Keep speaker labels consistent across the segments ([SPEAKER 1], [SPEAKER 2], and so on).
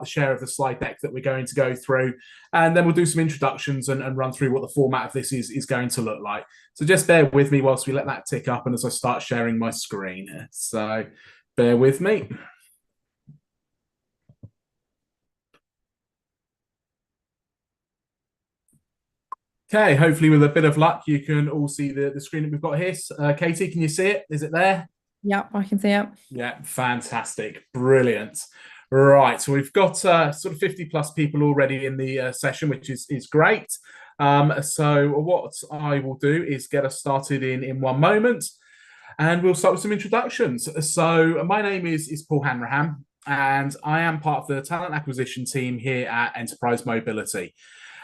[SPEAKER 1] the share of the slide deck that we're going to go through, and then we'll do some introductions and run through what the format of this is going to look like. So just bear with me whilst we let that tick up and as I start sharing my screen. So bear with me. Okay, hopefully with a bit of luck, you can all see the screen that we've got here. Katie, can you see it? Is it there?
[SPEAKER 2] Yep, I can see it.
[SPEAKER 1] Yeah, fantastic. Brilliant. Right, so we've got sort of 50 plus people already in the session, which is great. So what I will do is get us started in one moment, and we'll start with some introductions. So my name is Paul Hanrahan, and I am part of the talent acquisition team here at Enterprise Mobility.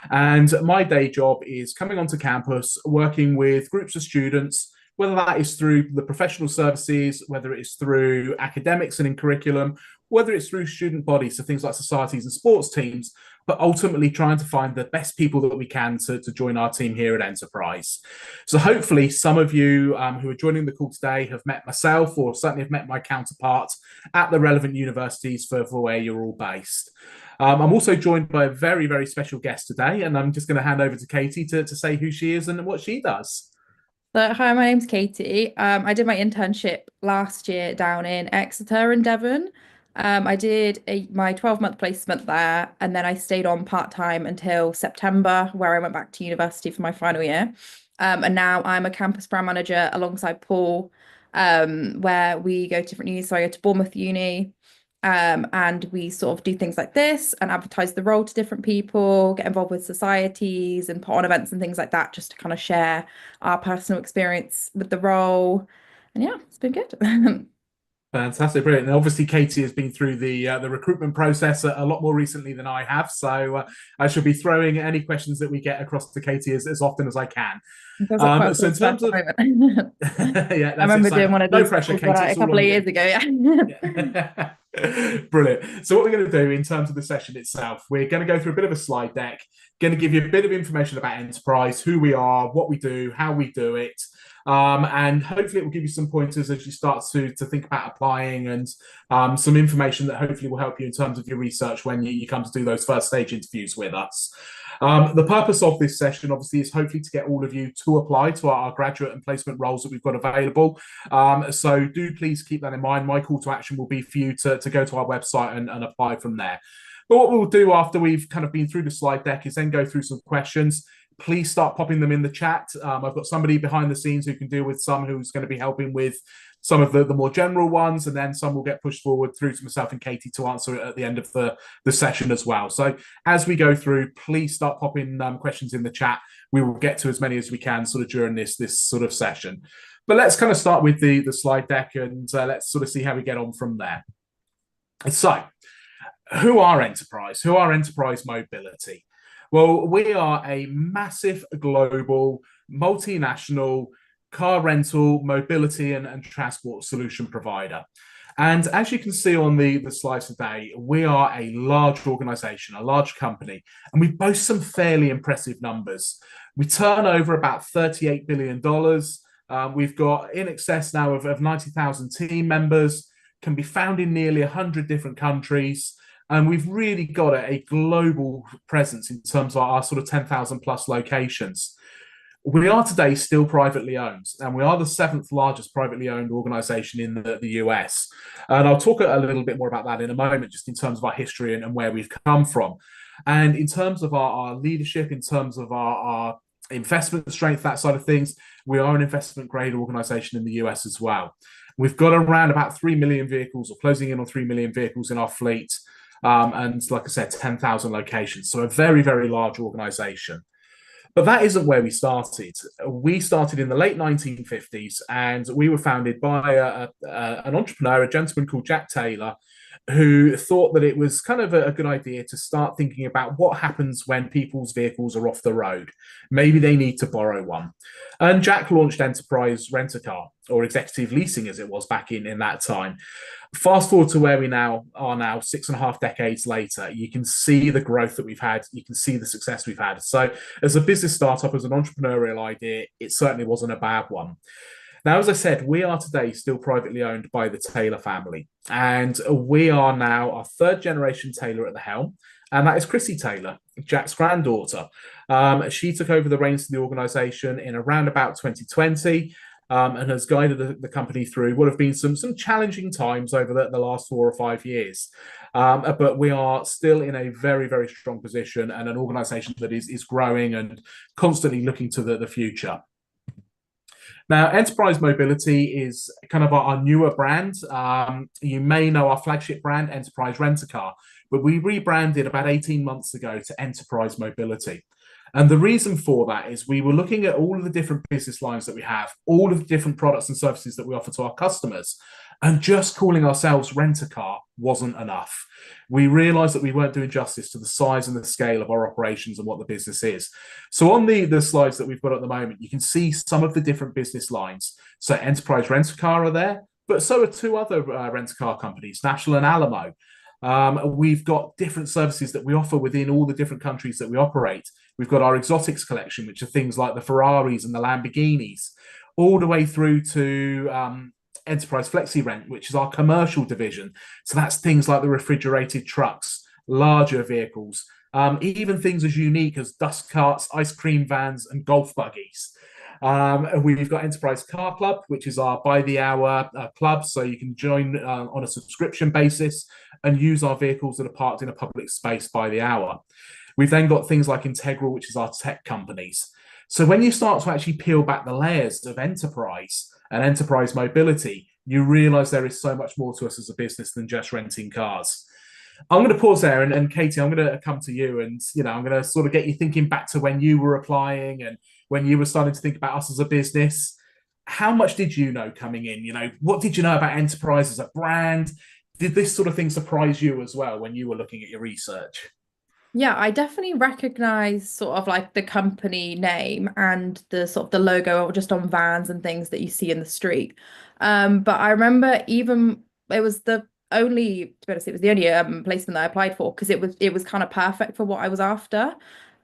[SPEAKER 1] And my day job is coming onto campus, working with groups of students, whether that is through the professional services, whether it is through academics and in curriculum, whether it's through student bodies, so things like societies and sports teams, but ultimately trying to find the best people that we can to join our team here at Enterprise. So hopefully some of you who are joining the call today have met myself or certainly have met my counterparts at the relevant universities for where you're all based. I'm also joined by a very, very special guest today, and I'm just going to hand over to Katie to say who she is and what she does.
[SPEAKER 2] So, hi, my name's Katie. I did my internship last year down in Exeter in Devon. I did my 12-month placement there, and then I stayed on part-time until September, where I went back to university for my final year. And now I'm a campus brand manager alongside Paul, where we go to different unis. So I go to Bournemouth Uni, and we sort of do things like this and advertise the role to different people, get involved with societies and put on events and things like that, just to kind of share our personal experience with the role. And yeah, it's been good.
[SPEAKER 1] Fantastic, brilliant. And obviously, Katie has been through the recruitment process a lot more recently than I have. So I shall be throwing any questions that we get across to Katie as often as I can.
[SPEAKER 2] It feels like quite a
[SPEAKER 1] So
[SPEAKER 2] full
[SPEAKER 1] in terms of
[SPEAKER 2] moment.
[SPEAKER 1] yeah,
[SPEAKER 2] I
[SPEAKER 1] that's it.
[SPEAKER 2] remember
[SPEAKER 1] So
[SPEAKER 2] doing one of
[SPEAKER 1] no
[SPEAKER 2] these
[SPEAKER 1] pressure,
[SPEAKER 2] calls,
[SPEAKER 1] Katie.
[SPEAKER 2] a
[SPEAKER 1] It's all
[SPEAKER 2] couple
[SPEAKER 1] on
[SPEAKER 2] of
[SPEAKER 1] you.
[SPEAKER 2] years ago. Yeah.
[SPEAKER 1] Yeah. Brilliant. So what we're going to do in terms of the session itself, we're going to go through a bit of a slide deck, going to give you a bit of information about Enterprise, who we are, what we do, how we do it. And hopefully it will give you some pointers as you start to think about applying and some information that hopefully will help you in terms of your research when you come to do those first stage interviews with us. The purpose of this session, obviously, is hopefully to get all of you to apply to our graduate and placement roles that we've got available. So do please keep that in mind. My call to action will be for you to go to our website and apply from there. But what we'll do after we've kind of been through the slide deck is then go through some questions. Please start popping them in the chat. I've got somebody behind the scenes who can deal with some who's going to be helping with some of the more general ones, and then some will get pushed forward through to myself and Katie to answer it at the end of the session as well. So as we go through, please start popping questions in the chat. We will get to as many as we can sort of during this sort of session. But let's kind of start with the slide deck and let's sort of see how we get on from there. So who are Enterprise? Who are Enterprise Mobility? Well, we are a massive global multinational car rental, mobility, and transport solution provider. And as you can see on the slides today, we are a large organization, a large company, and we boast some fairly impressive numbers. We turn over about $38 billion. We've got in excess now of 90,000 team members, can be found in nearly 100 different countries. And we've really got a global presence in terms of our sort of 10,000 plus locations. We are today still privately owned, and we are the seventh largest privately owned organization in the US. And I'll talk a little bit more about that in a moment, just in terms of our history and where we've come from. And in terms of our leadership, in terms of our investment strength, that side of things, we are an investment grade organization in the US as well. We've got around about 3 million vehicles, or closing in on 3 million vehicles in our fleet. And like I said, 10,000 locations. So a very, very large organization. But that isn't where we started. We started in the late 1950s, and we were founded by an entrepreneur, a gentleman called Jack Taylor, who thought that it was kind of a good idea to start thinking about what happens when people's vehicles are off the road. Maybe they need to borrow one. And Jack launched Enterprise Rent-A-Car, or executive leasing as it was back in that time. Fast forward to where we now are 6.5 decades later, you can see the growth that we've had. You can see the success we've had. So as a business startup, as an entrepreneurial idea, it certainly wasn't a bad one. Now, as I said, we are today still privately owned by the Taylor family, and we are now our third generation Taylor at the helm, and that is Chrissy Taylor, Jack's granddaughter. She took over the reins of the organisation in around about 2020. And has guided the company through what have been some challenging times over the last 4 or 5 years. But we are still in a very, very strong position and an organisation that is growing and constantly looking to the future. Now, Enterprise Mobility is kind of our newer brand. You may know our flagship brand, Enterprise Rent-A-Car, but we rebranded about 18 months ago to Enterprise Mobility. And the reason for that is we were looking at all of the different business lines that we have, all of the different products and services that we offer to our customers, and just calling ourselves Rent-A-Car wasn't enough. We realized that we weren't doing justice to the size and the scale of our operations and what the business is. So on the slides that we've got at the moment, you can see some of the different business lines. So Enterprise Rent-A-Car are there, but so are two other rent-a-car companies, National and Alamo. We've got different services that we offer within all the different countries that we operate. We've got our exotics collection, which are things like the Ferraris and the Lamborghinis, all the way through to Enterprise Flexi Rent, which is our commercial division. So that's things like the refrigerated trucks, larger vehicles, even things as unique as dust carts, ice cream vans, and golf buggies. We've got Enterprise Car Club, which is our by-the-hour club, so you can join on a subscription basis and use our vehicles that are parked in a public space by the hour. We've then got things like Integral, which is our tech companies. So when you start to actually peel back the layers of enterprise and enterprise mobility, you realize there is so much more to us as a business than just renting cars. I'm going to pause there, and Katie, I'm going to come to you, and I'm going to sort of get you thinking back to when you were applying and when you were starting to think about us as a business. How much did you know coming in? What did you know about Enterprise as a brand? Did this sort of thing surprise you as well when you were looking at your research?
[SPEAKER 2] Yeah, I definitely recognize sort of like the company name and the sort of the logo just on vans and things that you see in the street. But I remember even it was the only, to be honest, it was the only placement that I applied for because it was kind of perfect for what I was after.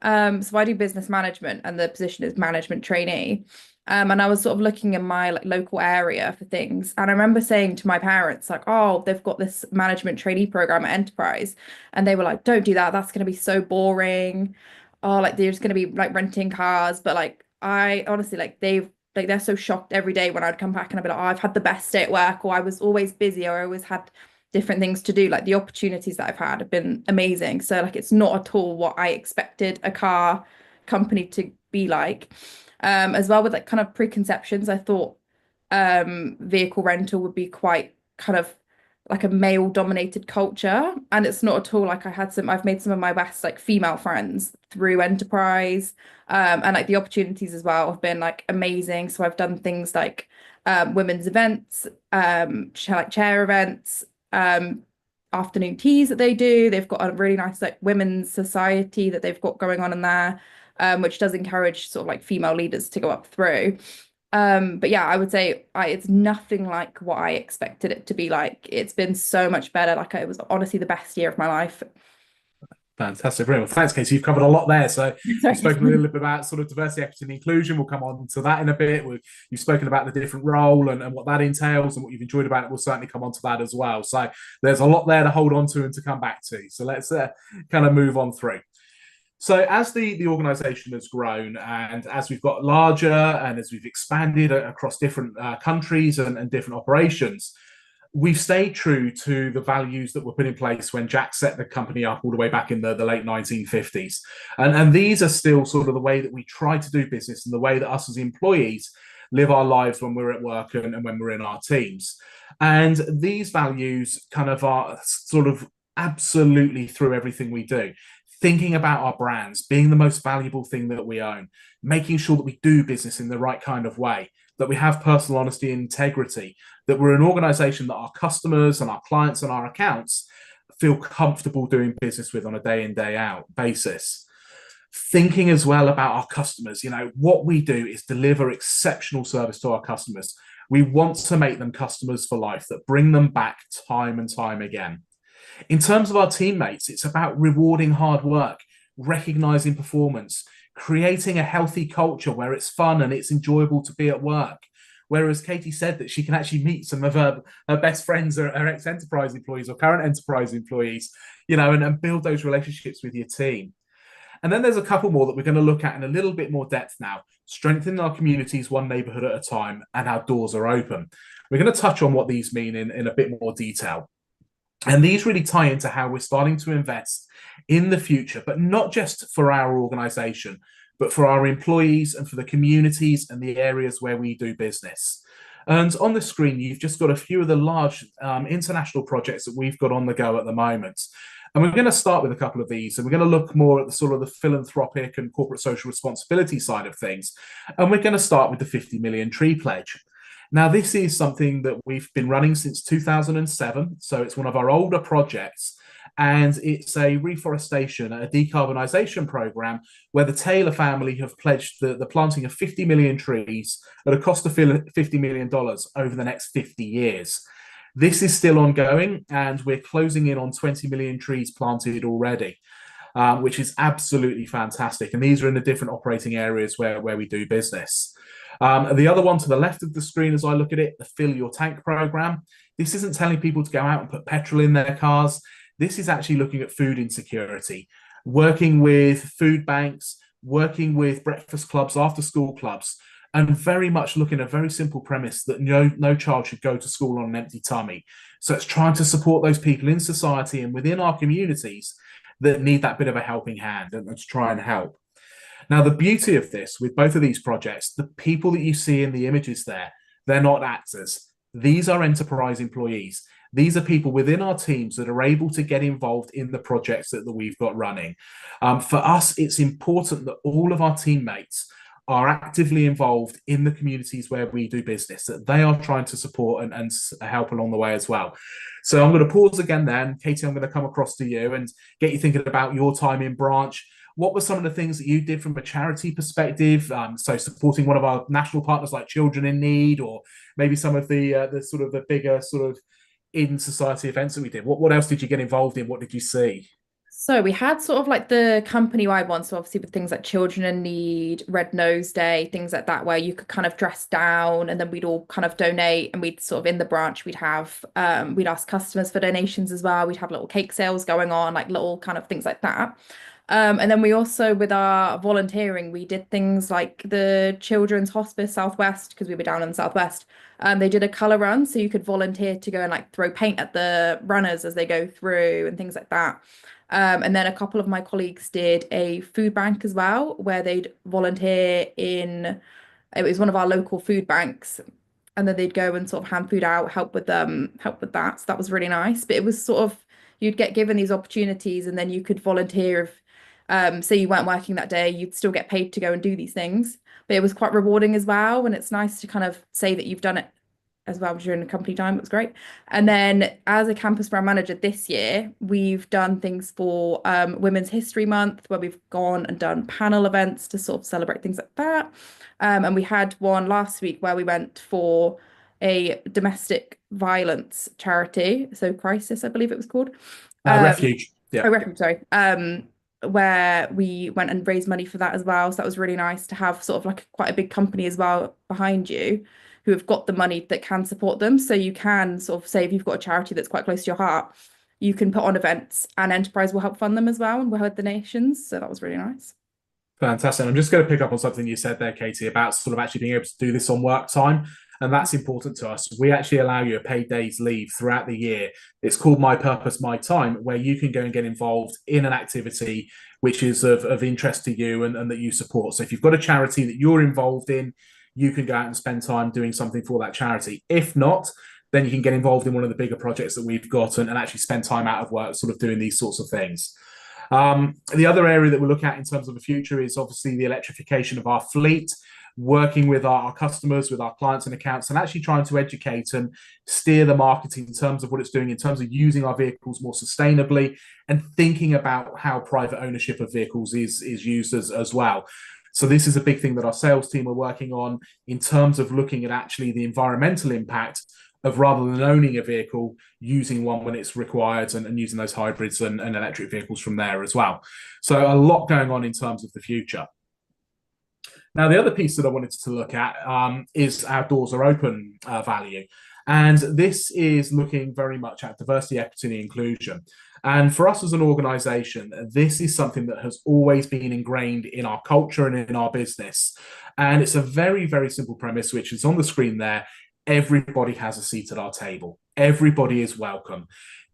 [SPEAKER 2] So I do business management and the position is management trainee. And I was sort of looking in my like local area for things. And I remember saying to my parents, like, oh, they've got this management trainee program at Enterprise. And they were like, don't do that. That's going to be so boring. Oh, like they're just going to be like renting cars. But like, I honestly, like, they're so shocked every day when I'd come back and I'd be like, oh, I've had the best day at work, or I was always busy, or I always had different things to do. Like the opportunities that I've had have been amazing. So like, it's not at all what I expected a car company to be like. As well with like kind of preconceptions, I thought vehicle rental would be quite kind of like a male dominated culture, and it's not at all. Like I've made some of my best like female friends through Enterprise, and like the opportunities as well have been like amazing. So I've done things like women's events, chair events, afternoon teas that they do. They've got a really nice like women's society that they've got going on in there, which does encourage sort of like female leaders to go up through. But yeah, I would say it's nothing like what I expected it to be like. It's been so much better. Like it was honestly the best year of my life.
[SPEAKER 1] Fantastic. Brilliant. Well, thanks, Casey. You've covered a lot there. So you've spoken a little bit about sort of diversity, equity, and inclusion. We'll come on to that in a bit. You've spoken about the different role and what that entails and what you've enjoyed about it. We'll certainly come on to that as well. So there's a lot there to hold on to and to come back to. So let's kind of move on through. So as the organisation has grown and as we've got larger and as we've expanded across different countries and different operations, we've stayed true to the values that were put in place when Jack set the company up all the way back in the late 1950s. And these are still sort of the way that we try to do business and the way that us as employees live our lives when we're at work and when we're in our teams. And these values kind of are sort of absolutely through everything we do. Thinking about our brands being the most valuable thing that we own, making sure that we do business in the right kind of way, that we have personal honesty and integrity, that we're an organization that our customers and our clients and our accounts feel comfortable doing business with on a day in, day out basis. Thinking as well about our customers, what we do is deliver exceptional service to our customers. We want to make them customers for life that bring them back time and time again. In terms of our teammates, it's about rewarding hard work, recognizing performance, creating a healthy culture where it's fun and it's enjoyable to be at work. Whereas Katie said that she can actually meet some of her best friends or her ex-enterprise employees or current enterprise employees, and build those relationships with your team. And then there's a couple more that we're going to look at in a little bit more depth now. Strengthening our communities one neighborhood at a time, and our doors are open. We're going to touch on what these mean in a bit more detail. And these really tie into how we're starting to invest in the future, but not just for our organization, but for our employees and for the communities and the areas where we do business. And on the screen, you've just got a few of the large international projects that we've got on the go at the moment. And we're going to start with a couple of these, and we're going to look more at the sort of the philanthropic and corporate social responsibility side of things. And we're going to start with the 50 million tree pledge. Now, this is something that we've been running since 2007. So it's one of our older projects, and it's a reforestation, a decarbonisation program where the Taylor family have pledged the planting of 50 million trees at a cost of $50 million over the next 50 years. This is still ongoing, and we're closing in on 20 million trees planted already, which is absolutely fantastic. And these are in the different operating areas where we do business. The other one to the left of the screen, as I look at it, the Fill Your Tank program. This isn't telling people to go out and put petrol in their cars. This is actually looking at food insecurity, working with food banks, working with breakfast clubs, after school clubs, and very much looking at a very simple premise that no child should go to school on an empty tummy. So it's trying to support those people in society and within our communities that need that bit of a helping hand and to try and help. Now, the beauty of this with both of these projects, the people that you see in the images there, they're not actors. These are enterprise employees. These are people within our teams that are able to get involved in the projects that we've got running. For us, it's important that all of our teammates are actively involved in the communities where we do business, that they are trying to support and help along the way as well. So I'm going to pause again then. Katie, I'm going to come across to you and get you thinking about your time in branch. What were some of the things that you did from a charity perspective? So supporting one of our national partners like Children in Need, or maybe some of the sort of the bigger sort of in society events that we did. What else did you get involved in? What did you see?
[SPEAKER 2] So we had sort of like the company-wide ones, so obviously with things like Children in Need, Red Nose Day, things like that, where you could kind of dress down and then we'd all kind of donate, and we'd sort of in the branch, we'd ask customers for donations as well. We'd have little cake sales going on, like little kind of things like that. And then we also, with our volunteering, we did things like the Children's Hospice Southwest, because we were down in the Southwest. They did a colour run, so you could volunteer to go and like throw paint at the runners as they go through and things like that. And then a couple of my colleagues did a food bank as well, where they'd volunteer in, it was one of our local food banks, and then they'd go and sort of hand food out, help with that. So that was really nice. But it was sort of, you'd get given these opportunities, and then you could volunteer if say you weren't working that day, you'd still get paid to go and do these things. But it was quite rewarding as well. And it's nice to kind of say that you've done it as well during the company time. It was great. And then as a campus brand manager this year, we've done things for Women's History Month, where we've gone and done panel events to sort of celebrate things like that. And we had one last week where we went for a domestic violence charity. So Crisis, I believe it was called.
[SPEAKER 1] Refuge. Yeah.
[SPEAKER 2] Oh, Refuge, sorry. Where we went and raised money for that as well. So that was really nice to have sort of like quite a big company as well behind you who have got the money that can support them. So you can sort of say, if you've got a charity that's quite close to your heart, you can put on events and Enterprise will help fund them as well, and we'll help the nations. So that was really nice.
[SPEAKER 1] Fantastic. I'm just going to pick up on something you said there, Katie, about sort of actually being able to do this on work time. And that's important to us. We actually allow you a paid day's leave throughout the year. It's called My Purpose, My Time, where you can go and get involved in an activity which is of interest to you and that you support. So if you've got a charity that you're involved in, you can go out and spend time doing something for that charity. If not, then you can get involved in one of the bigger projects that we've got and actually spend time out of work sort of doing these sorts of things. The other area that we'll look at in terms of the future is obviously the electrification of our fleet, working with our customers, with our clients and accounts, and actually trying to educate and steer the market in terms of what it's doing, in terms of using our vehicles more sustainably and thinking about how private ownership of vehicles is used as well. So this is a big thing that our sales team are working on in terms of looking at actually the environmental impact of, rather than owning a vehicle, using one when it's required and using those hybrids and electric vehicles from there as well. So a lot going on in terms of the future. Now, the other piece that I wanted to look at is our doors are open value. And this is looking very much at diversity, equity, and inclusion. And for us as an organization, this is something that has always been ingrained in our culture and in our business. And it's a very, very simple premise, which is on the screen there. Everybody has a seat at our table. Everybody is welcome.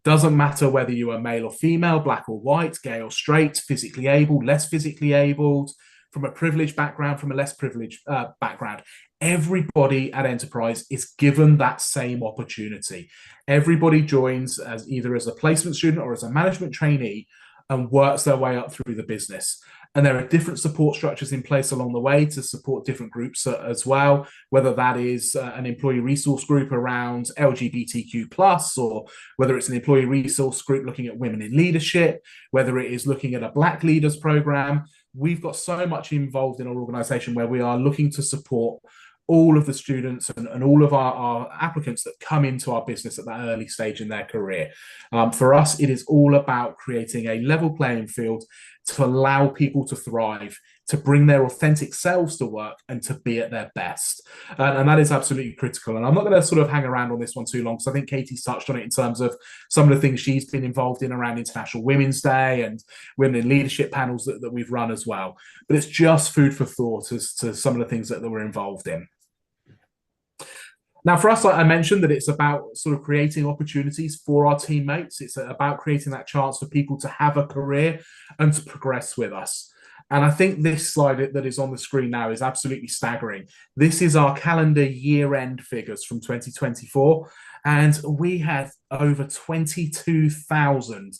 [SPEAKER 1] Doesn't matter whether you are male or female, black or white, gay or straight, physically able, less physically abled, from a privileged background, from a less privileged background. Everybody at Enterprise is given that same opportunity. Everybody joins as either as a placement student or as a management trainee and works their way up through the business. And there are different support structures in place along the way to support different groups as well, whether that is an employee resource group around LGBTQ+, or whether it's an employee resource group looking at women in leadership, whether it is looking at a Black Leaders program. We've got so much involved in our organization where we are looking to support all of the students and all of our applicants that come into our business at that early stage in their career. For us, it is all about creating a level playing field to allow people to thrive, to bring their authentic selves to work and to be at their best. And that is absolutely critical. And I'm not going to sort of hang around on this one too long, because I think Katie's touched on it in terms of some of the things she's been involved in around International Women's Day and women in leadership panels that we've run as well. But it's just food for thought as to some of the things that we're involved in. Now, for us, I mentioned that it's about sort of creating opportunities for our teammates. It's about creating that chance for people to have a career and to progress with us. And I think this slide that is on the screen now is absolutely staggering. This is our calendar year-end figures from 2024. And we had over 22,000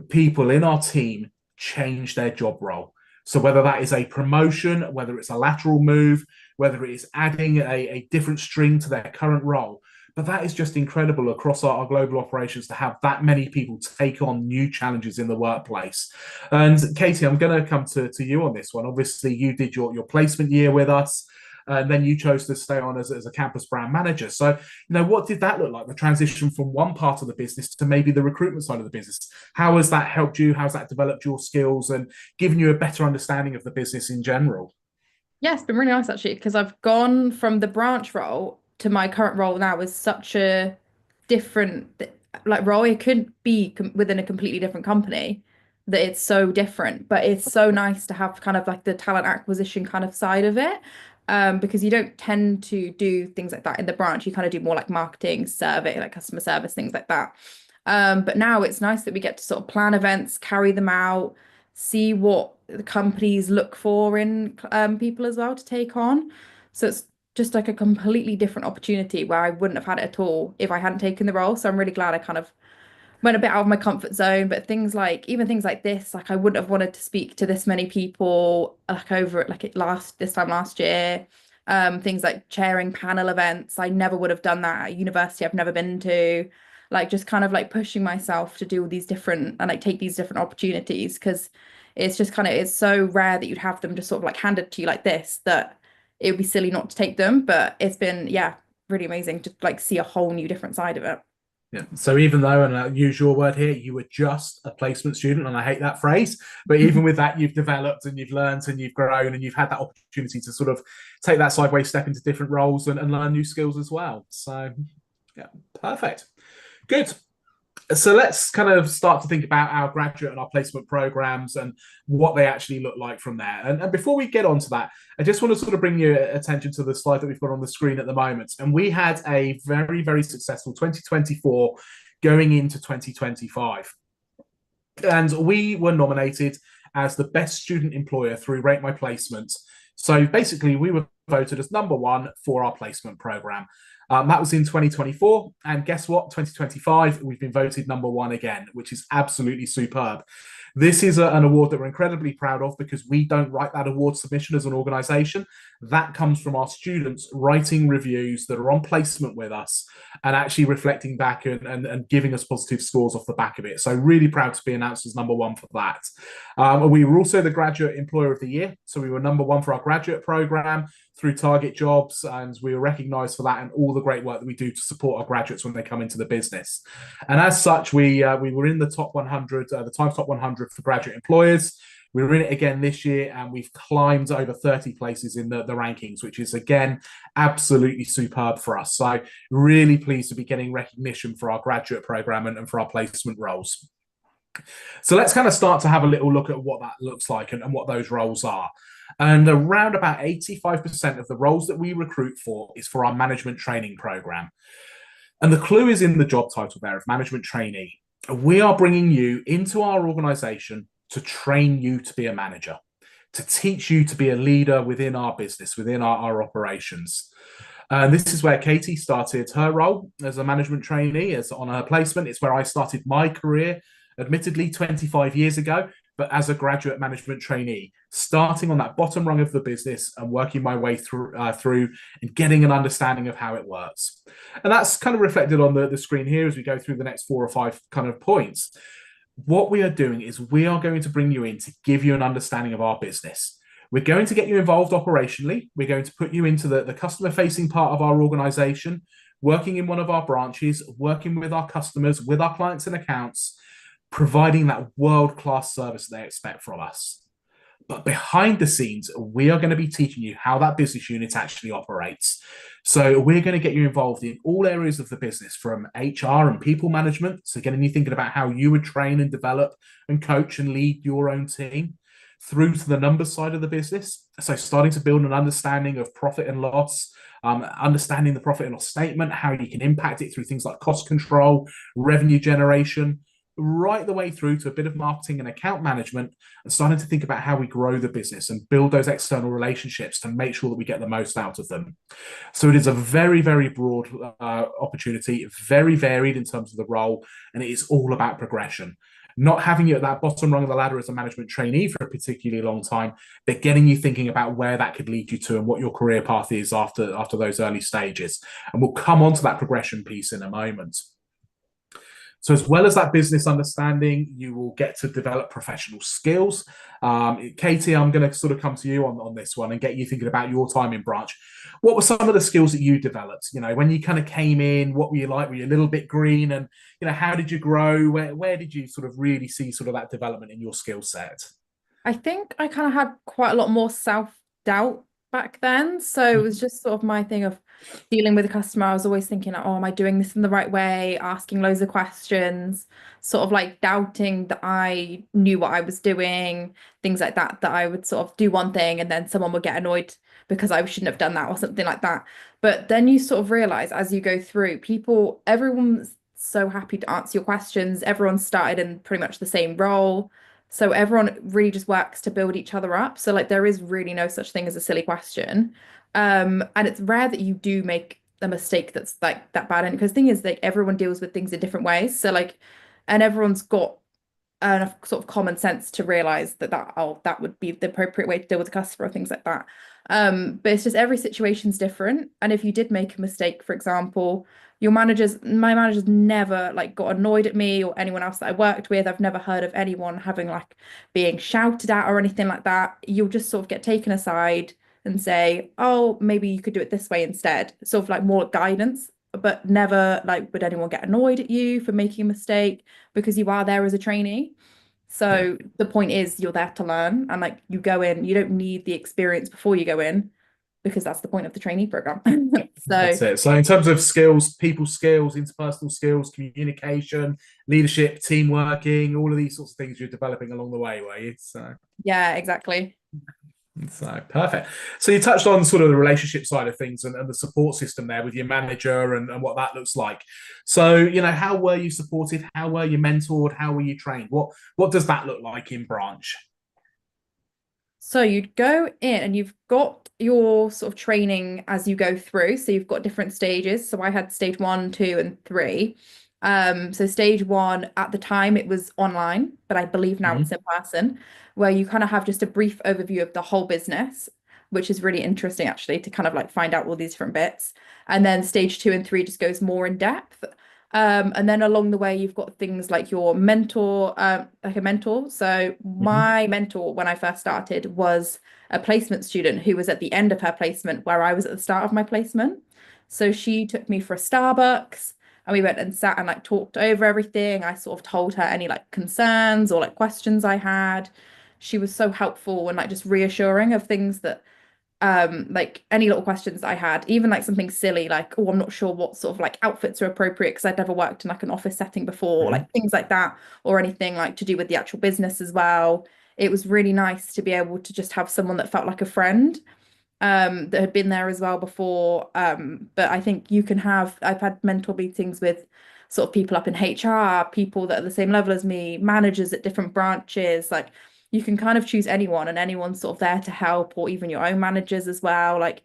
[SPEAKER 1] people in our team change their job role. So whether that is a promotion, whether it's a lateral move, whether it is adding a different string to their current role, but that is just incredible across our global operations to have that many people take on new challenges in the workplace. And Katie, I'm going to come to you on this one. Obviously, you did your placement year with us, and then you chose to stay on as a campus brand manager. So, what did that look like? The transition from one part of the business to maybe the recruitment side of the business. How has that helped you? How's that developed your skills and given you a better understanding of the business in general?
[SPEAKER 2] Yeah, it's been really nice actually, because I've gone from the branch role to my current role now is such a different role. It could be within a completely different company, that it's so different, but it's so nice to have kind of like the talent acquisition kind of side of it. Because you don't tend to do things like that in the branch. You kind of do more like marketing, survey, like customer service, things like that. But now it's nice that we get to sort of plan events, carry them out, see what the companies look for in people as well to take on. So it's just like a completely different opportunity where I wouldn't have had it at all if I hadn't taken the role. So I'm really glad I kind of went a bit out of my comfort zone. But even things like this, like I wouldn't have wanted to speak to this many people like over at this time last year. Things like chairing panel events, I never would have done that at university. I've never been to, like, just kind of like pushing myself to do all these different and like take these different opportunities, because it's just kind of, it's so rare that you'd have them just sort of like handed to you like this, that it would be silly not to take them. But it's been, yeah, really amazing to like see a whole new different side of it.
[SPEAKER 1] Yeah. So even though, and I'll use your word here, you were just a placement student, and I hate that phrase, but even with that, you've developed and you've learned and you've grown and you've had that opportunity to sort of take that sideways step into different roles and learn new skills as well. So, yeah, perfect. Good. So let's kind of start to think about our graduate and our placement programs and what they actually look like from there. And before we get on to that, I just want to sort of bring your attention to the slide that we've got on the screen at the moment. And we had a very, very successful 2024 going into 2025. And we were nominated as the best student employer through Rate My Placement. So basically, we were voted as #1 for our placement program. That was in 2024. And guess what? 2025, we've been voted #1 again, which is absolutely superb. This is an award that we're incredibly proud of, because we don't write that award submission as an organisation. That comes from our students writing reviews that are on placement with us and actually reflecting back and giving us positive scores off the back of it. So really proud to be announced as #1 for that. We were also the Graduate Employer of the Year. So we were #1 for our graduate programme through Target Jobs, and we were recognised for that and all the great work that we do to support our graduates when they come into the business. And as such, we were in the top 100, the Times Top 100 for graduate employers. We're in it again this year, and we've climbed over 30 places in the rankings, which is, again, absolutely superb for us. So really pleased to be getting recognition for our graduate program and for our placement roles. So let's kind of start to have a little look at what that looks like and what those roles are. And around about 85% of the roles that we recruit for is for our management training program. And the clue is in the job title there of management trainee. We are bringing you into our organization to train you to be a manager, to teach you to be a leader within our business, within our operations. And this is where Katie started her role as a management trainee, as on her placement. It's where I started my career, admittedly 25 years ago, but as a graduate management trainee, starting on that bottom rung of the business and working my way through and getting an understanding of how it works. And that's kind of reflected on the screen here as we go through the next 4 or 5 kind of points. What we are doing is we are going to bring you in to give you an understanding of our business. We're going to get you involved operationally. We're going to put you into the customer-facing part of our organization, working in one of our branches, working with our customers, with our clients and accounts, providing that world-class service they expect from us. But behind the scenes, we are going to be teaching you how that business unit actually operates. So we're going to get you involved in all areas of the business, from HR and people management, so getting you thinking about how you would train and develop and coach and lead your own team, through to the numbers side of the business. So starting to build an understanding of profit and loss, understanding the profit and loss statement, how you can impact it through things like cost control, revenue generation, right the way through to a bit of marketing and account management, and starting to think about how we grow the business and build those external relationships to make sure that we get the most out of them. So it is a very, very broad opportunity, very varied in terms of the role, and it is all about progression. Not having you at that bottom rung of the ladder as a management trainee for a particularly long time, but getting you thinking about where that could lead you to and what your career path is after those early stages. And we'll come on to that progression piece in a moment. So as well as that business understanding, you will get to develop professional skills. Katie, I'm going to sort of come to you on this one and get you thinking about your time in branch. What were some of the skills that you developed? You know, when you kind of came in, what were you like? Were you a little bit green? And, you know, how did you grow? Where did you sort of really see sort of that development in your skill set?
[SPEAKER 2] I think I kind of had quite a lot more self-doubt back then. So it was just sort of my thing of dealing with a customer. I was always thinking, like, oh, am I doing this in the right way? Asking loads of questions, sort of like doubting that I knew what I was doing, things like that, that I would sort of do one thing and then someone would get annoyed because I shouldn't have done that or something like that. But then you sort of realize as you go through, everyone's so happy to answer your questions. Everyone started in pretty much the same role. So everyone really just works to build each other up. So like there is really no such thing as a silly question. And it's rare that you do make a mistake that's like that bad. And because the thing is like everyone deals with things in different ways. So like, and everyone's got enough sort of common sense to realize that would be the appropriate way to deal with a customer or things like that. But it's just every situation's different. And if you did make a mistake, for example, my managers never like got annoyed at me or anyone else that I worked with. I've never heard of anyone having like being shouted at or anything like that. You'll just sort of get taken aside and say, oh, maybe you could do it this way instead. Sort of like more guidance, but never like would anyone get annoyed at you for making a mistake because you are there as a trainee.
[SPEAKER 1] Yeah.
[SPEAKER 2] So the point is you're there to learn and like you go in, you don't need the experience before you go in because that's the point of the trainee program. So
[SPEAKER 1] That's it. So in terms of skills, people skills, interpersonal skills, communication, leadership, team working, all of these sorts of things you're developing along the way, were you?
[SPEAKER 2] yeah, exactly.
[SPEAKER 1] So perfect. So you touched on sort of the relationship side of things and the support system there with your manager and what that looks like. So, you know, how were you supported? How were you mentored? How were you trained? What does that look like in branch?
[SPEAKER 2] So you'd go in and you've got your sort of training as you go through. So you've got different stages. So I had stage 1, 2, and 3. So stage 1 at the time it was online, but I believe now it's
[SPEAKER 1] Mhm.
[SPEAKER 2] in person, where you kind of have just a brief overview of the whole business, which is really interesting actually to kind of like find out all these different bits. And then stage 2 and 3 just goes more in depth. And then along the way, you've got things like your mentor, like a mentor. So
[SPEAKER 1] Mhm.
[SPEAKER 2] my mentor when I first started was a placement student who was at the end of her placement where I was at the start of my placement. So she took me for a Starbucks and we went and sat and like talked over everything. I sort of told her any like concerns or like questions I had. she was so helpful and like just reassuring of things that like any little questions that I had, even like something silly like, oh, I'm not sure what sort of like outfits are appropriate because I'd never worked in like an office setting before,
[SPEAKER 1] Mhm.
[SPEAKER 2] like things like that, or anything like to do with the actual business as well. It was really nice to be able to just have someone that felt like a friend, that had been there as well before. But I think I've had mentor meetings with sort of people up in HR, people that are the same level as me, managers at different branches. Like you can kind of choose anyone and anyone's sort of there to help, or even your own managers as well. Like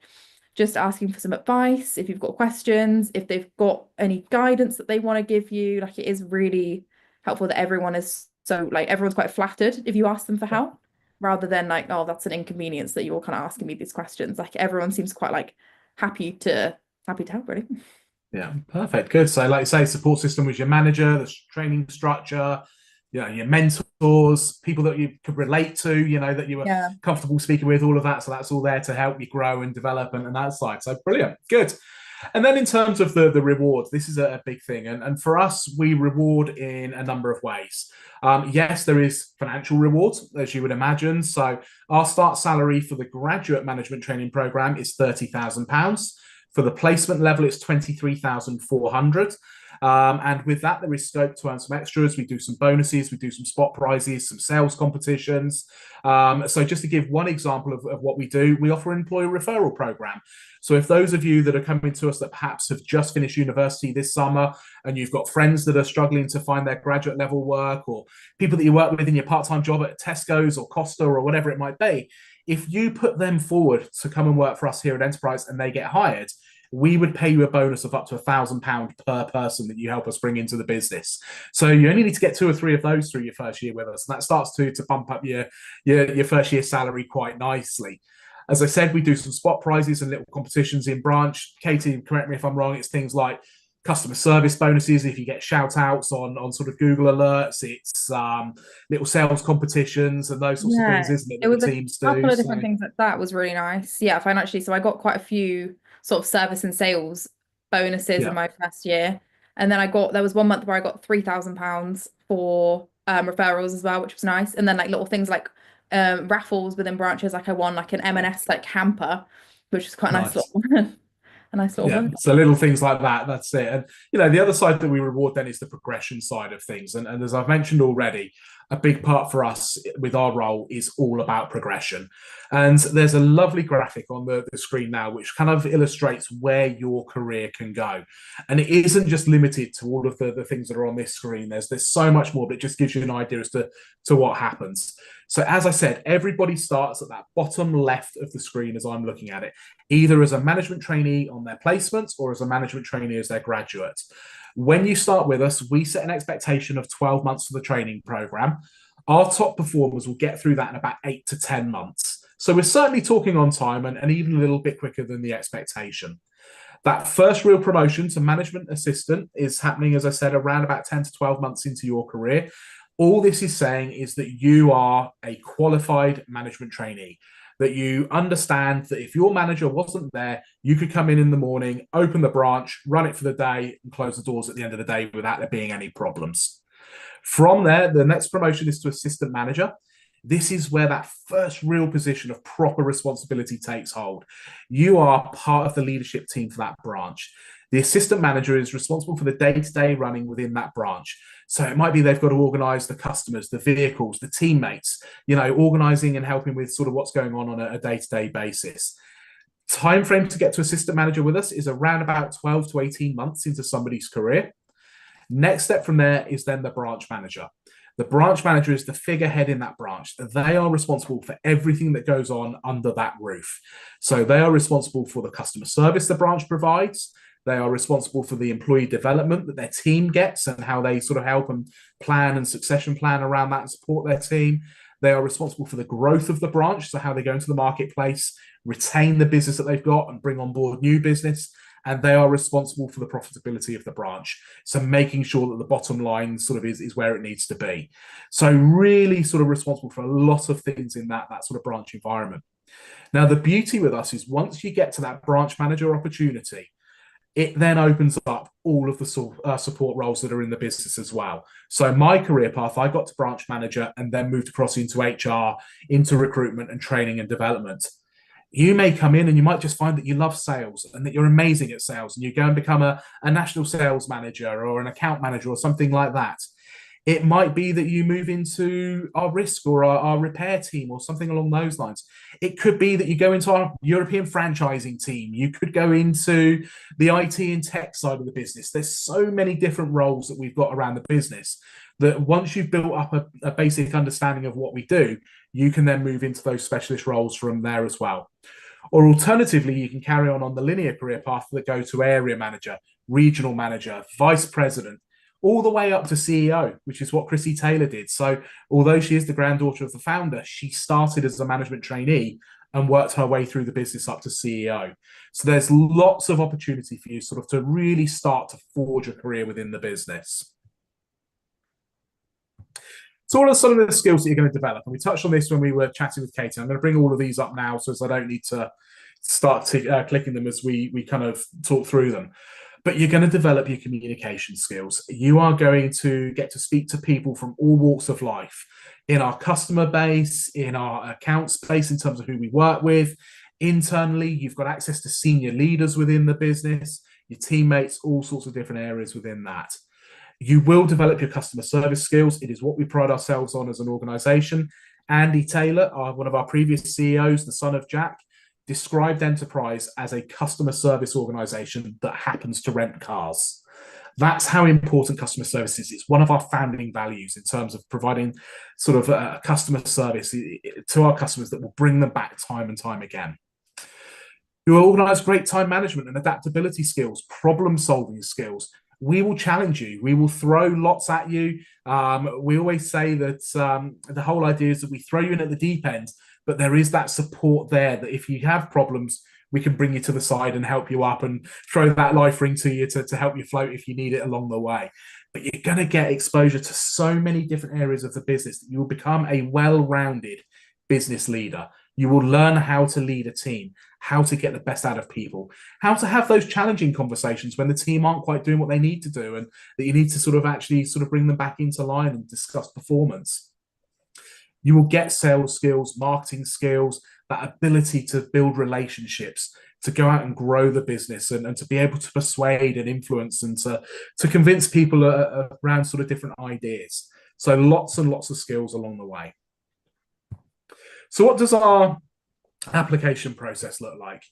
[SPEAKER 2] just asking for some advice if you've got questions, if they've got any guidance that they want to give you. Like it is really helpful that everyone is so like everyone's quite flattered if you ask them for help rather than like, oh, that's an inconvenience that you're kind of asking me these questions. Like everyone seems quite like happy to help, really.
[SPEAKER 1] Yeah, perfect. Good. So, like you say, support system was your manager, the training structure, your mentors, people that you could relate to, that you were
[SPEAKER 2] Yeah.
[SPEAKER 1] comfortable speaking with, all of that. So that's all there to help you grow and develop and that side. So brilliant. Good. And then in terms of the reward, this is a big thing. And for us, we reward in a number of ways. Yes, there is financial reward, as you would imagine. So our start salary for the graduate management training program is £30,000. For the placement level, it's 23,400. And with that, there is scope to earn some extras. We do some bonuses, we do some spot prizes, some sales competitions. So just to give one example of what we do, we offer an employer referral program. So if those of you that are coming to us that perhaps have just finished university this summer and you've got friends that are struggling to find their graduate level work, or people that you work with in your part-time job at Tesco's or Costa or whatever it might be, if you put them forward to come and work for us here at Enterprise and they get hired, we would pay you a bonus of up to £1,000 per person that you help us bring into the business. So you only need to get 2 or 3 of those through your first year with us, and that starts to bump up your first year salary quite nicely. As I said, we do some spot prizes and little competitions in branch. Katie, correct me if I'm wrong, it's things like customer service bonuses if you get shout outs on sort of Google alerts. It's little sales competitions and those sorts of things,
[SPEAKER 2] Yeah,
[SPEAKER 1] isn't it,
[SPEAKER 2] it
[SPEAKER 1] that
[SPEAKER 2] was
[SPEAKER 1] the
[SPEAKER 2] a
[SPEAKER 1] teams
[SPEAKER 2] couple
[SPEAKER 1] do?
[SPEAKER 2] of
[SPEAKER 1] So
[SPEAKER 2] different things like that was really nice. Yeah, financially. So I got quite a few sort of service and sales bonuses in
[SPEAKER 1] yeah,
[SPEAKER 2] my first year. And then there was one month where I got £3,000 for referrals as well, which was nice. And then like little things like raffles within branches, like I won like an M&S like hamper, which was quite a nice
[SPEAKER 1] nice.
[SPEAKER 2] little a nice little
[SPEAKER 1] Yeah,
[SPEAKER 2] bonus.
[SPEAKER 1] so little things like that. That's it. And the other side that we reward then is the progression side of things. And as I've mentioned already, a big part for us with our role is all about progression. And there's a lovely graphic on the screen now, which kind of illustrates where your career can go. And it isn't just limited to all of the things that are on this screen. There's so much more, but it just gives you an idea as to what happens. So as I said, everybody starts at that bottom left of the screen as I'm looking at it, either as a management trainee on their placements or as a management trainee as their graduate. When you start with us, we set an expectation of 12 months for the training program. Our top performers will get through that in about 8 to 10 months. So we're certainly talking on time and even a little bit quicker than the expectation. That first real promotion to management assistant is happening, as I said, around about 10 to 12 months into your career. All this is saying is that you are a qualified management trainee, that you understand that if your manager wasn't there, you could come in the morning, open the branch, run it for the day, and close the doors at the end of the day without there being any problems. From there, the next promotion is to assistant manager. This is where that first real position of proper responsibility takes hold. You are part of the leadership team for that branch. The assistant manager is responsible for the day-to-day running within that branch. So it might be they've got to organize the customers, the vehicles, the teammates, organizing and helping with sort of what's going on a day-to-day basis. Time frame to get to assistant manager with us is around about 12 to 18 months into somebody's career. Next step from there is then the branch manager. The branch manager is the figurehead in that branch. They are responsible for everything that goes on under that roof. So they are responsible for the customer service the branch provides. They are responsible for the employee development that their team gets and how they sort of help and plan and succession plan around that and support their team. They are responsible for the growth of the branch, so how they go into the marketplace, retain the business that they've got and bring on board new business. And they are responsible for the profitability of the branch. So making sure that the bottom line sort of is where it needs to be. So really sort of responsible for a lot of things in that sort of branch environment. Now, the beauty with us is once you get to that branch manager opportunity, it then opens up all of the support roles that are in the business as well. So my career path, I got to branch manager and then moved across into HR, into recruitment and training and development. You may come in and you might just find that you love sales and that you're amazing at sales, and you go and become a national sales manager or an account manager or something like that. It might be that you move into our risk or our repair team or something along those lines. It could be that you go into our European franchising team. You could go into the IT and tech side of the business. There's so many different roles that we've got around the business that once you've built up a basic understanding of what we do, you can then move into those specialist roles from there as well. Or alternatively, you can carry on the linear career path that go to area manager, regional manager, vice president, all the way up to CEO, which is what Chrissy Taylor did. So although she is the granddaughter of the founder, she started as a management trainee and worked her way through the business up to CEO. So there's lots of opportunity for you sort of to really start to forge a career within the business. So what are some of the skills that you're going to develop? And we touched on this when we were chatting with Katie. I'm going to bring all of these up now so as I don't need to start clicking them as we kind of talk through them. But you're going to develop your communication skills. You are going to get to speak to people from all walks of life in our customer base, in our account space in terms of who we work with. Internally, you've got access to senior leaders within the business, your teammates, all sorts of different areas within that. You will develop your customer service skills. It is what we pride ourselves on as an organization. Andy Taylor, one of our previous CEOs, the son of Jack, described Enterprise as a customer service organization that happens to rent cars. That's how important customer service is. It's one of our founding values in terms of providing sort of a customer service to our customers that will bring them back time and time again. You will organize great time management and adaptability skills, problem-solving skills. We will challenge you. We will throw lots at you. We always say that the whole idea is that we throw you in at the deep end, but there is that support there that if you have problems, we can bring you to the side and help you up and throw that life ring to you to help you float if you need it along the way. But you're going to get exposure to so many different areas of the business that you will become a well-rounded business leader. You will learn how to lead a team, how to get the best out of people, how to have those challenging conversations when the team aren't quite doing what they need to do and that you need to sort of actually sort of bring them back into line and discuss performance. You will get sales skills, marketing skills, that ability to build relationships, to go out and grow the business and to be able to persuade and influence and to convince people around sort of different ideas. So lots and lots of skills along the way. So what does our application process look like?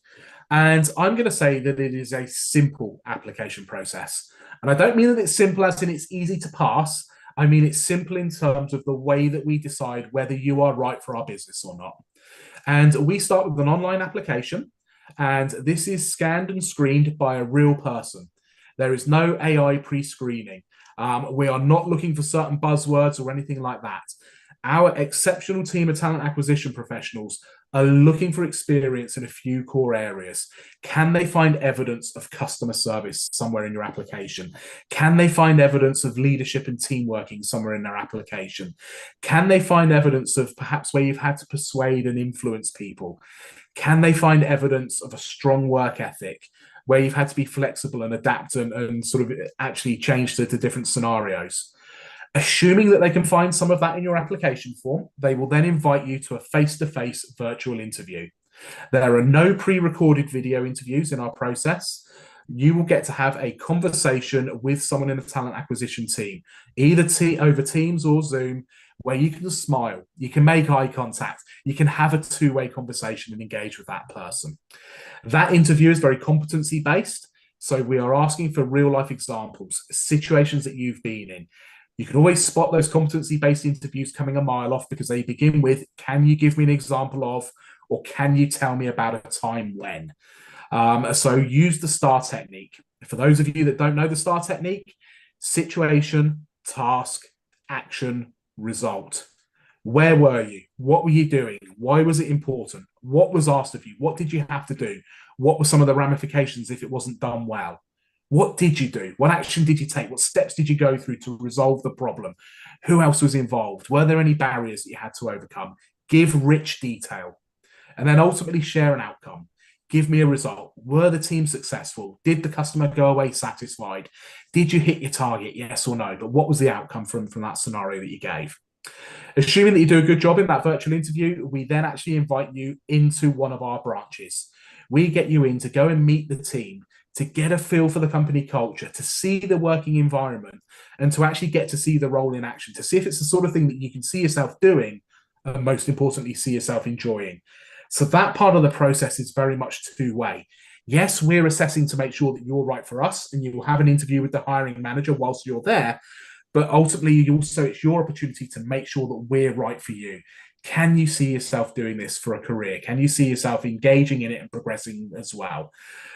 [SPEAKER 1] And I'm going to say that it is a simple application process. And I don't mean that it's simple as in it's easy to pass. I mean, it's simple in terms of the way that we decide whether you are right for our business or not. And we start with an online application, and this is scanned and screened by a real person. There is no AI pre-screening. We are not looking for certain buzzwords or anything like that. Our exceptional team of talent acquisition professionals are looking for experience in a few core areas. Can they find evidence of customer service somewhere in your application? Can they find evidence of leadership and team working somewhere in their application? Can they find evidence of perhaps where you've had to persuade and influence people? Can they find evidence of a strong work ethic where you've had to be flexible and adapt and sort of actually change to different scenarios? Assuming that they can find some of that in your application form, they will then invite you to a face-to-face virtual interview. There are no pre-recorded video interviews in our process. You will get to have a conversation with someone in the talent acquisition team, either over Teams or Zoom, where you can smile, you can make eye contact, you can have a two-way conversation and engage with that person. That interview is very competency-based, so we are asking for real-life examples, situations that you've been in. You can always spot those competency-based interviews coming a mile off because they begin with, can you give me an example of, or can you tell me about a time when? So use the STAR technique. For those of you that don't know the STAR technique, situation, task, action, result. Where were you? What were you doing? Why was it important? What was asked of you? What did you have to do? What were some of the ramifications if it wasn't done well? What did you do? What action did you take? What steps did you go through to resolve the problem? Who else was involved? Were there any barriers that you had to overcome? Give rich detail. And then ultimately share an outcome. Give me a result. Were the team successful? Did the customer go away satisfied? Did you hit your target? Yes or no? But what was the outcome from that scenario that you gave? Assuming that you do a good job in that virtual interview, we then actually invite you into one of our branches. We get you in to go and meet the team, to get a feel for the company culture, to see the working environment, and to actually get to see the role in action, to see if it's the sort of thing that you can see yourself doing, and most importantly, see yourself enjoying. So that part of the process is very much two-way. Yes, we're assessing to make sure that you're right for us, and you will have an interview with the hiring manager whilst you're there. But ultimately, also it's your opportunity to make sure that we're right for you. Can you see yourself doing this for a career? Can you see yourself engaging in it and progressing as well?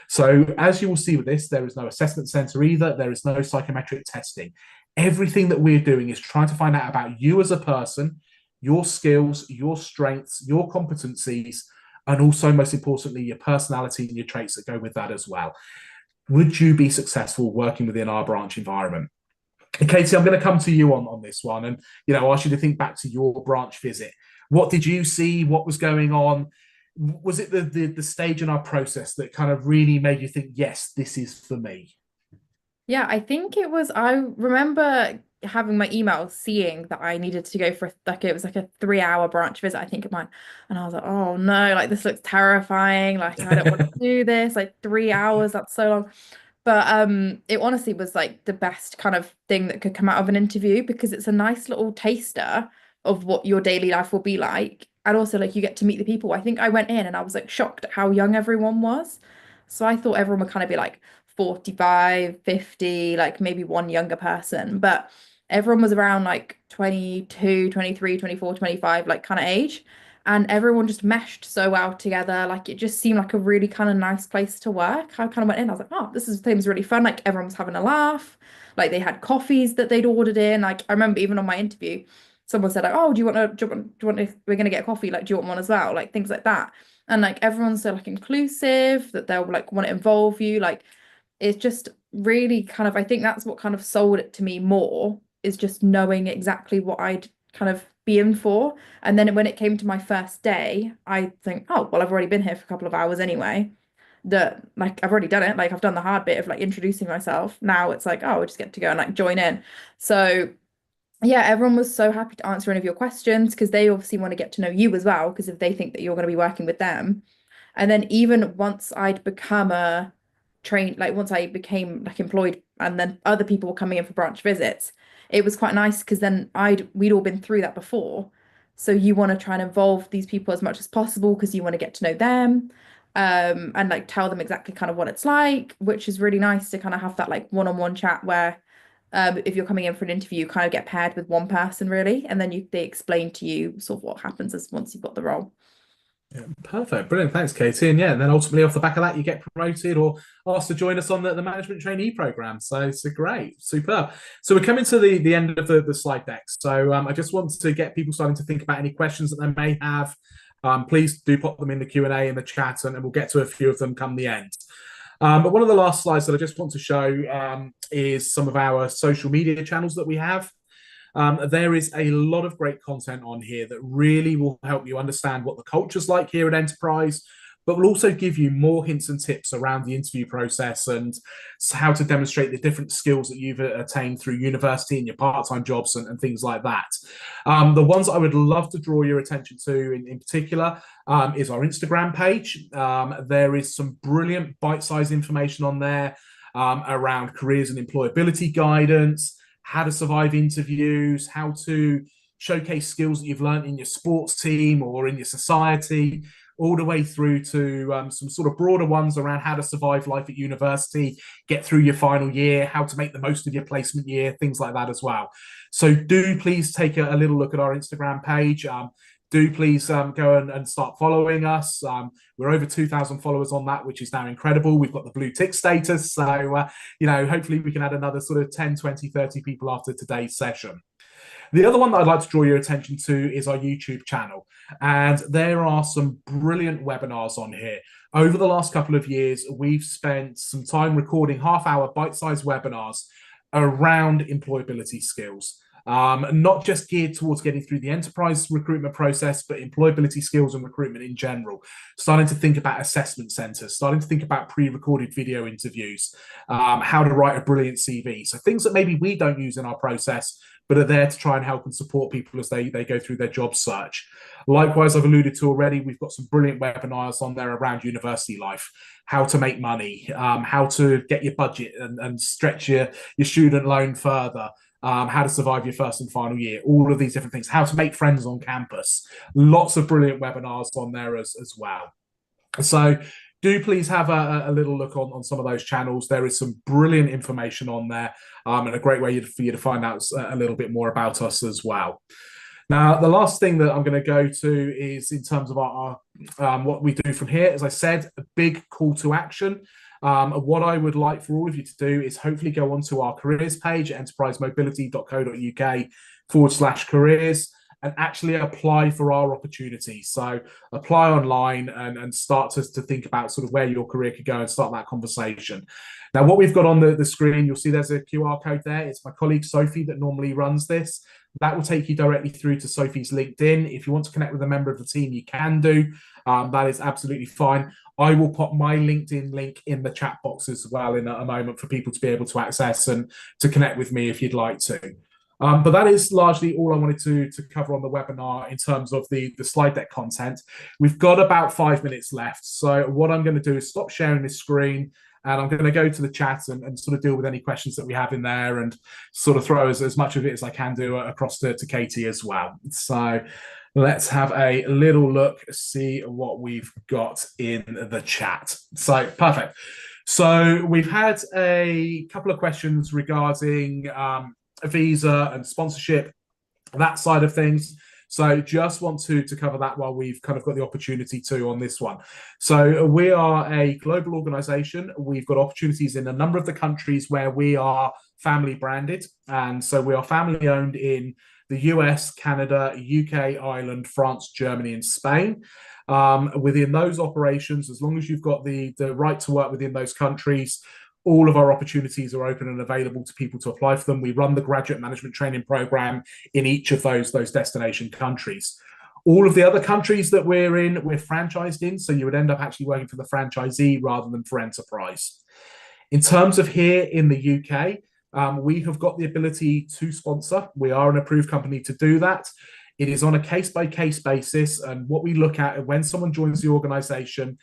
[SPEAKER 1] So as you will see with this, there is no assessment center either. There is no psychometric testing. Everything that we're doing is trying to find out about you as a person, your skills, your strengths, your competencies, and also, most importantly, your personality and your traits that go with that as well. Would you be successful working within our branch environment? And Katie, I'm going to come to you on this one and, ask you to think back to your branch visit. What did you see? What was going on? Was it the stage in our process that kind of really made you think, yes, this is for me?
[SPEAKER 2] Yeah, I think it was, I remember having my email seeing that I needed to go for like it was like a 3 hour branch visit, I think of mine. And I was like, oh no, like this looks terrifying. Like I don't want to do this. Like 3 hours, that's so long. But it honestly was like the best kind of thing that could come out of an interview because it's a nice little taster of what your daily life will be like. And also like you get to meet the people. I think I went in and I was like shocked at how young everyone was. So I thought everyone would kind of be like 45, 50, like maybe one younger person. But everyone was around like 22, 23, 24, 25, like kind of age. And everyone just meshed so well together. Like it just seemed like a really kind of nice place to work. I kind of went in, I was like, oh, seems really fun. Like everyone was having a laugh. Like they had coffees that they'd ordered in. Like I remember even on my interview, someone said like, oh, we're gonna get a coffee? Like, do you want one as well? Like things like that. And like everyone's so like inclusive that they'll like want to involve you. Like it's just really kind of, I think that's what kind of sold it to me more is just knowing exactly what I'd kind of be in for. And then when it came to my first day, I think, oh, well, I've already been here for a couple of hours anyway. That like I've already done it. Like I've done the hard bit of like introducing myself. Now it's like, oh, I just get to go and like join in. So yeah, everyone was so happy to answer any of your questions because they obviously want to get to know you as well, because if they think that you're going to be working with them. And then even once I'd become a trained, like once I became like employed and then other people were coming in for branch visits, it was quite nice because then we'd all been through that before. So you want to try and involve these people as much as possible because you want to get to know them, and like tell them exactly kind of what it's like, which is really nice to kind of have that like one-on-one chat where if you're coming in for an interview, you kind of get paired with one person really, and then they explain to you sort of what happens as once you've got the role.
[SPEAKER 1] Yeah, perfect. Brilliant. Thanks, Katie. And yeah, and then ultimately off the back of that, you get promoted or asked to join us on the management trainee program. So great. Superb. So we're coming to the end of the slide deck. So I just want to get people starting to think about any questions that they may have. Please do pop them in the Q&A in the chat and we'll get to a few of them come the end. But one of the last slides that I just want to show is some of our social media channels that we have. There is a lot of great content on here that really will help you understand what the culture's like here at Enterprise, but will also give you more hints and tips around the interview process and how to demonstrate the different skills that you've attained through university and your part-time jobs and things like that. The ones I would love to draw your attention to in particular is our Instagram page. There is some brilliant bite-sized information on there around careers and employability guidance, how to survive interviews, how to showcase skills that you've learned in your sports team or in your society, all the way through to some sort of broader ones around how to survive life at university, get through your final year, how to make the most of your placement year, things like that as well. So do please take a little look at our Instagram page. Do please go and start following us. We're over 2,000 followers on that, which is now incredible. We've got the blue tick status. So, hopefully we can add another sort of 10, 20, 30 people after today's session. The other one that I'd like to draw your attention to is our YouTube channel. And there are some brilliant webinars on here. Over the last couple of years, we've spent some time recording half-hour bite-sized webinars around employability skills. not just geared towards getting through the enterprise recruitment process, but employability skills and recruitment in general. Starting to think about assessment centers, starting to think about pre-recorded video interviews, how to write a brilliant CV. So things that maybe we don't use in our process, but are there to try and help and support people as they go through their job search. Likewise, I've alluded to already, we've got some brilliant webinars on there around university life, how to make money, how to get your budget and stretch your student loan further, how to survive your first and final year, all of these different things, how to make friends on campus. Lots of brilliant webinars on there as well. So do please have a little look on some of those channels. There is some brilliant information on there, and a great way for you to find out a little bit more about us as well. Now, the last thing that I'm going to go to is in terms of our what we do from here. As I said, a big call to action. What I would like for all of you to do is hopefully go onto our careers page at enterprisemobility.co.uk/careers and actually apply for our opportunities. So apply online and start to think about sort of where your career could go and start that conversation. Now, what we've got on the screen, you'll see there's a QR code there. It's my colleague Sophie that normally runs this. That will take you directly through to Sophie's LinkedIn. If you want to connect with a member of the team, you can do. That is absolutely fine. I will pop my LinkedIn link in the chat box as well in a moment for people to be able to access and to connect with me if you'd like to. But that is largely all I wanted to cover on the webinar in terms of the slide deck content. We've got about 5 minutes left. So what I'm going to do is stop sharing this screen and I'm going to go to the chat and sort of deal with any questions that we have in there and sort of throw as much of it as I can do across to Katie as well. So let's have a little look, see what we've got in the chat. So perfect. So we've had a couple of questions regarding visa and sponsorship, that side of things. So just want to cover that while we've kind of got the opportunity to on this one. So we are a global organization. We've got opportunities in a number of the countries where we are family branded. And so we are family owned in the US, Canada, UK, Ireland, France, Germany, and Spain. Within those operations, as long as you've got the right to work within those countries, all of our opportunities are open and available to people to apply for them. We run the graduate management training program in each of those destination countries. All of the other countries that we're in, we're franchised in, so you would end up actually working for the franchisee rather than for enterprise. In terms of here in the UK, we have got the ability to sponsor. We are an approved company to do that. It is on a case-by-case basis, and what we look at when someone joins the organisation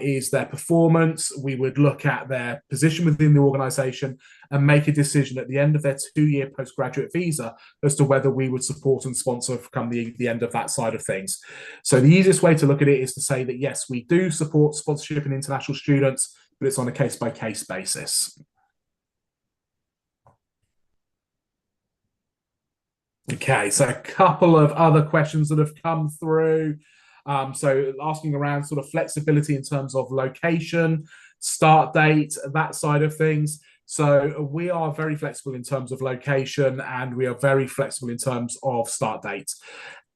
[SPEAKER 1] is their performance. We would look at their position within the organisation and make a decision at the end of their 2-year postgraduate visa as to whether we would support and sponsor come the end of that side of things. So the easiest way to look at it is to say that, yes, we do support sponsorship and international students, but it's on a case-by-case basis. Okay, so a couple of other questions that have come through. So asking around sort of flexibility in terms of location, start date, that side of things. So we are very flexible in terms of location and we are very flexible in terms of start date.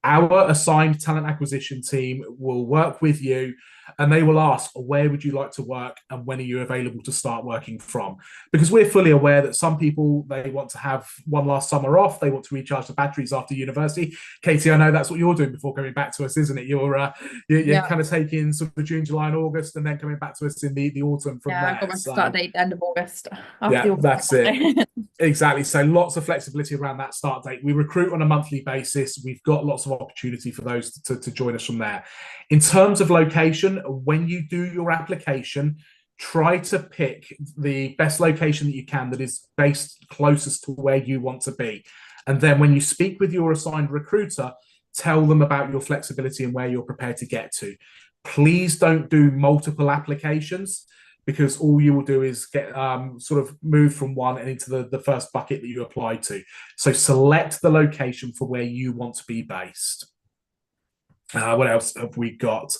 [SPEAKER 1] Our assigned talent acquisition team will work with you and they will ask, where would you like to work and when are you available to start working from? Because we're fully aware that some people, they want to have one last summer off. They want to recharge the batteries after university. Katie, I know that's what you're doing before coming back to us, isn't it? You're kind of taking sort of June, July and August and then coming back to us in the autumn from there.
[SPEAKER 2] I've got my start date end of August.
[SPEAKER 1] Yeah, that's it. Exactly. So lots of flexibility around that start date. We recruit on a monthly basis. We've got lots of opportunity for those to join us from there. In terms of location, when you do your application, try to pick the best location that you can that is based closest to where you want to be. And then when you speak with your assigned recruiter, tell them about your flexibility and where you're prepared to get to. Please don't do multiple applications because all you will do is get sort of move from one and into the first bucket that you applied to. So select the location for where you want to be based. What else have we got?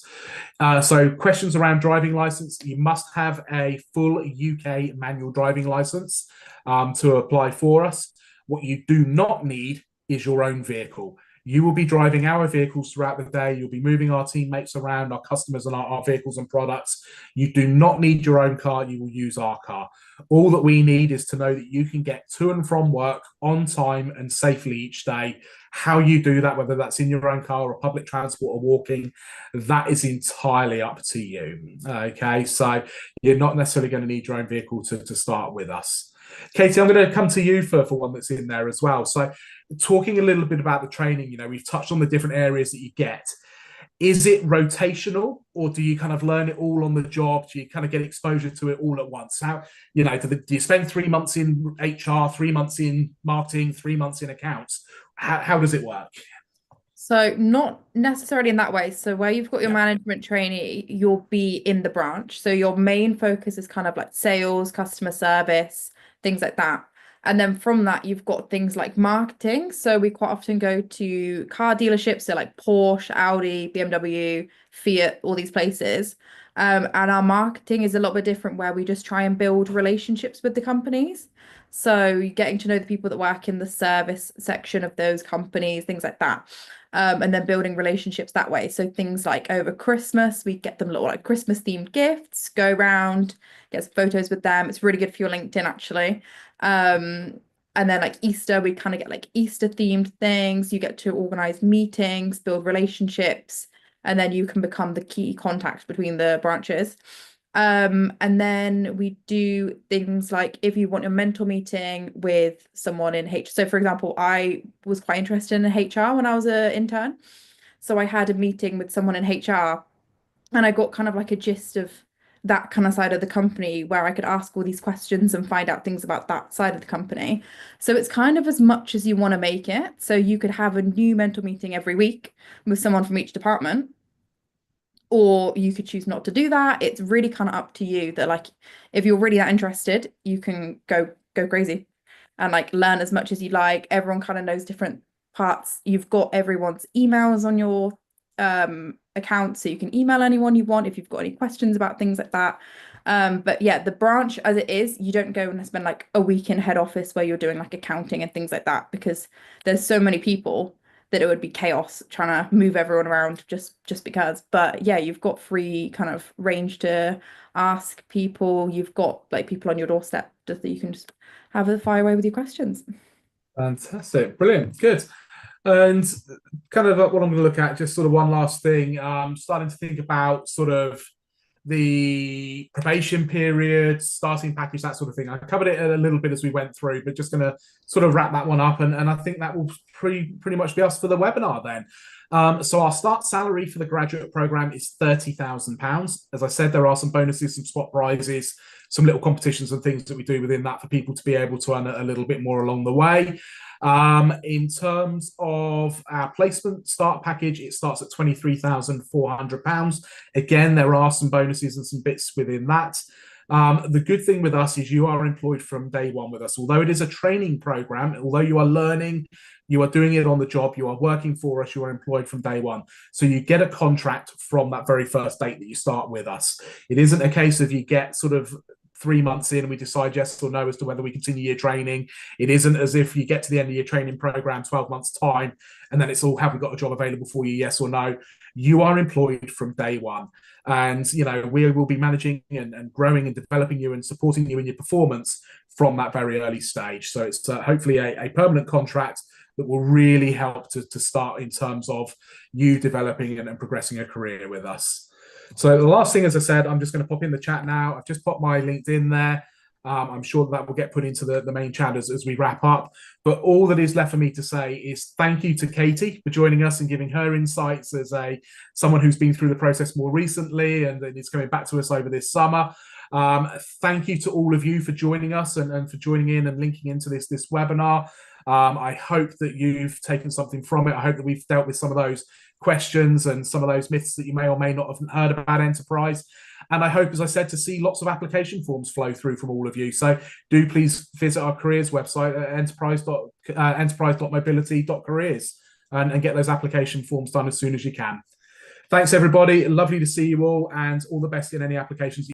[SPEAKER 1] So questions around driving license. You must have a full UK manual driving license to apply for us. What you do not need is your own vehicle. You will be driving our vehicles throughout the day. You'll be moving our teammates around, our customers and our vehicles and products. You do not need your own car. You will use our car. All that we need is to know that you can get to and from work on time and safely each day. How you do that, whether that's in your own car or public transport or walking, that is entirely up to you. Okay, so you're not necessarily going to need your own vehicle to start with us. Katie, I'm going to come to you for one that's in there as well. So talking a little bit about the training, we've touched on the different areas that you get. Is it rotational, or do you kind of learn it all on the job? Do you kind of get exposure to it all at once? How, do you spend 3 months in HR, 3 months in marketing, 3 months in accounts? How does it work?
[SPEAKER 2] So not necessarily in that way. So where you've got your management trainee, you'll be in the branch. So your main focus is kind of like sales, customer service, things like that. And then from that, you've got things like marketing. So we quite often go to car dealerships, so like Porsche, Audi, BMW, Fiat, all these places. And our marketing is a little bit different, where we just try and build relationships with the companies. So you're getting to know the people that work in the service section of those companies, things like that. And then building relationships that way. So things like over Christmas, we get them little like Christmas themed gifts, go around, get some photos with them. It's really good for your LinkedIn, actually. And then like Easter, we kind of get like Easter themed things. You get to organize meetings, build relationships, and then you can become the key contact between the branches. And then we do things like if you want a mentor meeting with someone in HR. So for example, I was quite interested in HR when I was an intern. So I had a meeting with someone in HR, and I got kind of like a gist of that kind of side of the company, where I could ask all these questions and find out things about that side of the company. So it's kind of as much as you want to make it. So you could have a new mentor meeting every week with someone from each department, or you could choose not to do that. It's really kind of up to you. That like, if you're really that interested, you can go crazy and like learn as much as you like. Everyone kind of knows different parts. You've got everyone's emails on your account, so you can email anyone you want if you've got any questions about things like that. But yeah, the branch as it is, you don't go and spend like a week in head office where you're doing like accounting and things like that, because there's so many people that it would be chaos trying to move everyone around just because. But yeah, you've got free kind of range to ask people. You've got like people on your doorstep just that you can just have a fire away with your questions.
[SPEAKER 1] Fantastic, brilliant, good. And kind of what I'm going to look at, just sort of one last thing, starting to think about sort of the probation period, starting package, that sort of thing. I covered it a little bit as we went through, but just going to sort of wrap that one up. And I think that will pretty much be us for the webinar then. So our start salary for the graduate program is £30,000. As I said, there are some bonuses, some spot prizes, some little competitions and things that we do within that for people to be able to earn a little bit more along the way. In terms of our placement start package, it starts at £23,400. Again, there are some bonuses and some bits within that. The good thing with us is you are employed from day one with us. Although it is a training program, although you are learning, you are doing it on the job, you are working for us, you are employed from day one. So you get a contract from that very first date that you start with us. It isn't a case of you get sort of 3 months in and we decide yes or no as to whether we continue your training. It isn't as if you get to the end of your training program 12 months time and then it's all, have we got a job available for you, yes or no. You are employed from day one, and we will be managing and growing and developing you and supporting you in your performance from that very early stage. So it's hopefully a permanent contract that will really help to start in terms of you developing and progressing a career with us. So the last thing, as I said, I'm just going to pop in the chat now. I've just popped my LinkedIn there. I'm sure that will get put into the main chat as we wrap up. But all that is left for me to say is thank you to Katie for joining us and giving her insights as someone who's been through the process more recently and is coming back to us over this summer. Thank you to all of you for joining us and for joining in and linking into this webinar. I hope that you've taken something from it. I hope that we've dealt with some of those questions and some of those myths that you may or may not have heard about Enterprise. And I hope, as I said, to see lots of application forms flow through from all of you. So do please visit our careers website at enterprise.mobility.careers and get those application forms done as soon as you can. Thanks, everybody. Lovely to see you all, and all the best in any applications.